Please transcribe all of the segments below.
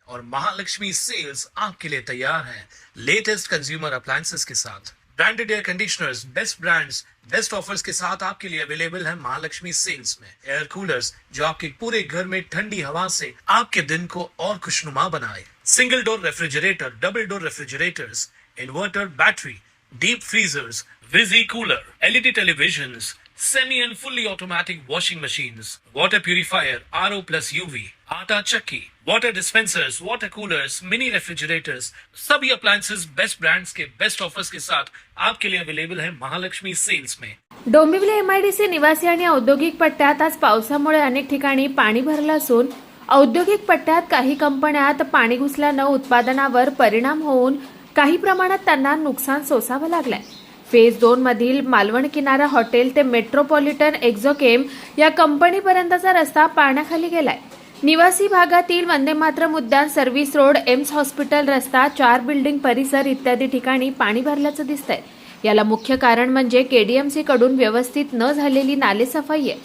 और महालक्ष्मी सेल्स आपके लिए तैयार है लेटेस्ट कंज्यूमर अप्लायंसेस के साथ। Branded air conditioners, best brands, best offers के साथ आपके लिए अवेलेबल है महालक्ष्मी सेल्स में। एयर कूलर्स जो आपके पूरे घर में ठंडी हवा से आपके दिन को और खुशनुमा बनाए। Single door refrigerator, double door refrigerators, inverter battery, deep freezers, visi cooler, LED televisions, semi and fully automatic washing machines, water purifier, RO plus UV, आटा चक्की, water dispensers, water coolers, mini refrigerators, सभी appliances best brands के best offers के साथ आपके लिए available है Mahalakshmi sales में। Dombivli MIDC निवासी आणि औद्योगिक पट्ट्यात आज पावसामुळे अनेक ठिकाणी पाणी भरलं असून औद्योगिक पट्ट्यात काही कंपन्यात पाणी घुसल्यानं उत्पादनावर परिणाम होऊन काही प्रमाणात त्यांना नुकसान सोसावं लागलंय। फेज 2 मधील मालवण किनारा हॉटेल ते मेट्रोपॉलिटन एक्झोकेम या कंपनीपर्यंतचा रस्ता पाण्याखाली गेलाय। निवासी भागातील वंदे मातरम उद्यान, सर्व्हिस रोड, एम्स हॉस्पिटल रस्ता, 4 बिल्डिंग परिसर इत्यादी ठिकाणी पाणी भरल्याचं दिसतंय। याला मुख्य कारण म्हणजे केडीएमसी कडून व्यवस्थित न झालेली नालेसफाई आहे।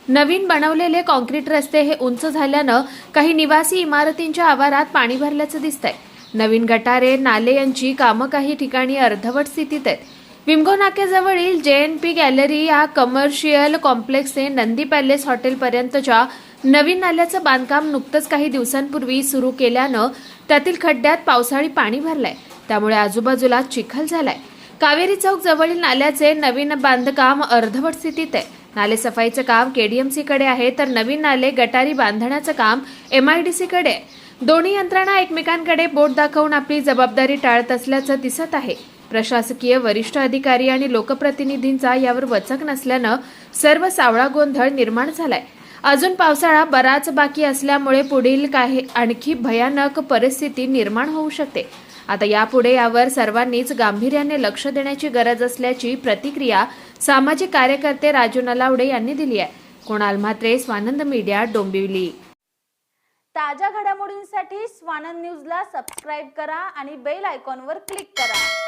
नवीन बनवलेले कॉन्क्रीट रस्ते हे उंच झाल्यानं काही निवासी इमारतींच्या आवारात पाणी भरल्याचं दिसतंय। नवीन गटारे, नाले यांची कामं काही ठिकाणी अर्धवट स्थितीत आहेत। विमगो नाक्याजवळील जेएनपी गॅलरी या कमर्शियल कॉम्प्लेक्सचे नंदी पॅलेस हॉटेलपर्यंतच्या नवीन नाल्याचं बांधकाम नुकतंच काही दिवसांपूर्वी सुरू केल्यानं त्यातील खड्ड्यात पावसाळी पाणी भरलंय, त्यामुळे आजूबाजूला चिखल झालाय। कावेरी चौक जवळील नाल्याचे नवीन बांधकाम अर्धवट स्थितीत आहे। नाले सफाईचं काम केडीएमसीकडे आहे, तर नवीन नाले गटारी बांधण्याचं काम एमआयडीसीकडे आहे। दोन्ही यंत्रणा एकमेकांकडे बोट दाखवून आपली जबाबदारी टाळत असल्याचं दिसत आहे। प्रशासकीय वरिष्ठ अधिकारी आणि लोकप्रतिनिधींचा यावर वचक नसल्यानं सर्व सावळा गोंधळ निर्माण झालाय। अजून पावसाळा बराच बाकी असल्यामुळे पुढील काही आणखी भयानक परिस्थिती निर्माण होऊ शकते। आता यापुढे यावर सर्वांनीच गांभीर्याने लक्ष देण्याची गरज असल्याची प्रतिक्रिया सामाजिक कार्यकर्ते राजू नलावडे यांनी दिली आहे। कुणाल म्हात्रे, स्वानंद मीडिया, डोंबिवली। ताज्या घडामोडींसाठी स्वानंद न्यूजला सबस्क्राइब करा आणि बेल आयकॉनवर क्लिक करा।